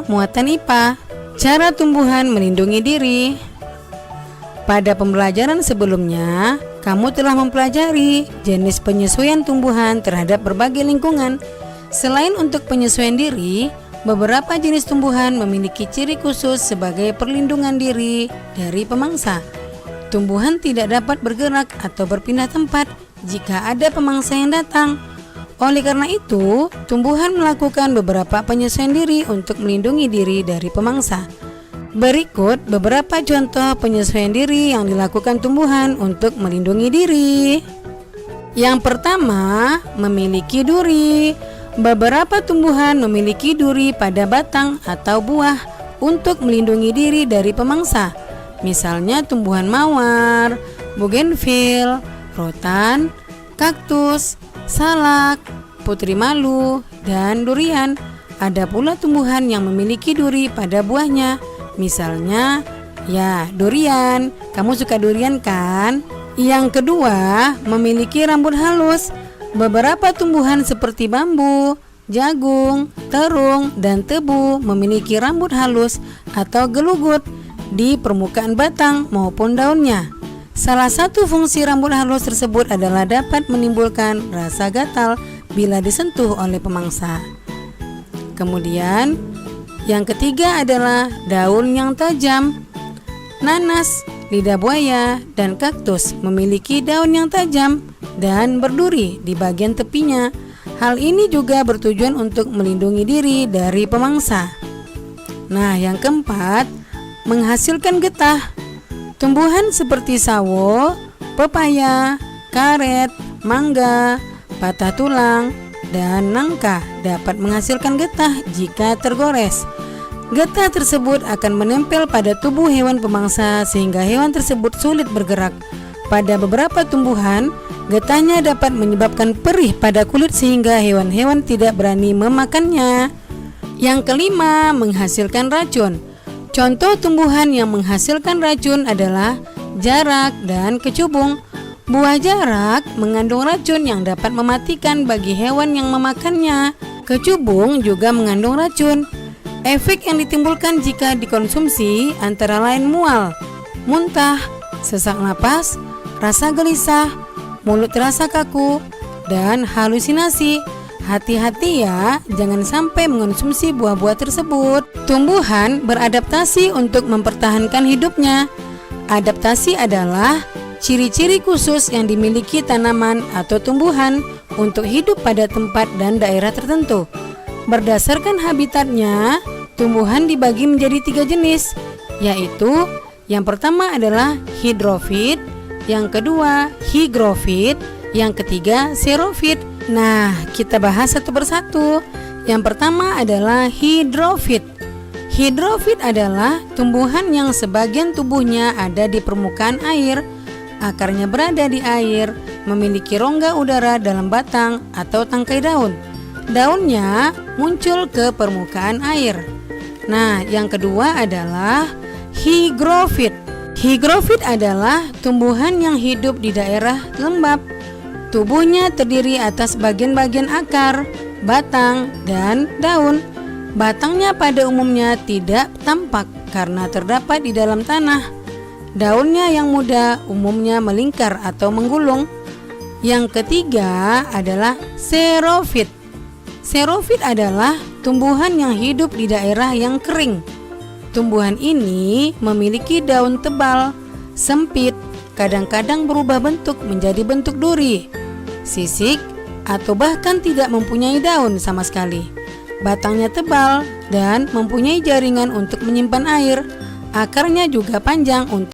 muatan IPA, cara tumbuhan melindungi diri. Pada pembelajaran sebelumnya, kamu telah mempelajari jenis penyesuaian tumbuhan terhadap berbagai lingkungan. Selain untuk penyesuaian diri, beberapa jenis tumbuhan memiliki ciri khusus sebagai perlindungan diri dari pemangsa. Tumbuhan tidak dapat bergerak atau berpindah tempat jika ada pemangsa yang datang. Oleh karena itu, tumbuhan melakukan beberapa penyesuaian diri untuk melindungi diri dari pemangsa. Berikut beberapa contoh penyesuaian diri yang dilakukan tumbuhan untuk melindungi diri. Yang pertama, memiliki duri. Beberapa tumbuhan memiliki duri pada batang atau buah untuk melindungi diri dari pemangsa. Misalnya tumbuhan mawar, bougainville, rotan, kaktus, salak, putri malu, dan durian. Ada pula tumbuhan yang memiliki duri pada buahnya. Misalnya, durian. Kamu suka durian kan? Yang kedua, memiliki rambut halus. Beberapa tumbuhan seperti bambu, jagung, terung, dan tebu memiliki rambut halus atau gelugut di permukaan batang maupun daunnya. Salah satu fungsi rambut halus tersebut adalah dapat menimbulkan rasa gatal bila disentuh oleh pemangsa. Kemudian, yang ketiga adalah daun yang tajam. Nanas, lidah buaya, dan kaktus memiliki daun yang tajam dan berduri di bagian tepinya. Hal ini juga bertujuan untuk melindungi diri dari pemangsa. Nah, yang keempat, menghasilkan getah. Tumbuhan seperti sawo, pepaya, karet, mangga, patah tulang, dan nangka dapat menghasilkan getah jika tergores. Getah tersebut akan menempel pada tubuh hewan pemangsa sehingga hewan tersebut sulit bergerak. Pada beberapa tumbuhan, getahnya dapat menyebabkan perih pada kulit sehingga hewan-hewan tidak berani memakannya. Yang kelima, menghasilkan racun. Contoh tumbuhan yang menghasilkan racun adalah jarak dan kecubung. Buah jarak mengandung racun yang dapat mematikan bagi hewan yang memakannya. Kecubung juga mengandung racun. Efek yang ditimbulkan jika dikonsumsi antara lain mual, muntah, sesak napas, rasa gelisah, mulut terasa kaku, dan halusinasi. Hati-hati ya, jangan sampai mengonsumsi buah-buah tersebut. Tumbuhan beradaptasi untuk mempertahankan hidupnya. Adaptasi adalah ciri-ciri khusus yang dimiliki tanaman atau tumbuhan untuk hidup pada tempat dan daerah tertentu. Berdasarkan habitatnya, tumbuhan dibagi menjadi 3 jenis, yaitu yang pertama adalah hidrofit, yang kedua hygrofit, yang ketiga xerofit. Nah, kita bahas satu persatu. Yang pertama adalah hidrofit. Hidrofit adalah tumbuhan yang sebagian tubuhnya ada di permukaan air. Akarnya berada di air, memiliki rongga udara dalam batang atau tangkai daun. Daunnya muncul ke permukaan air. Nah, yang kedua adalah hygrofit. Hygrofit adalah tumbuhan yang hidup di daerah lembab. Tubuhnya terdiri atas bagian-bagian akar, batang, dan daun. Batangnya pada umumnya tidak tampak karena terdapat di dalam tanah. Daunnya yang muda umumnya melingkar atau menggulung. Yang ketiga adalah xerofit. Xerofit adalah tumbuhan yang hidup di daerah yang kering. Tumbuhan ini memiliki daun tebal, sempit, kadang-kadang berubah bentuk menjadi bentuk duri, sisik, atau bahkan tidak mempunyai daun sama sekali. Batangnya tebal dan mempunyai jaringan untuk menyimpan air. Akarnya juga panjang untuk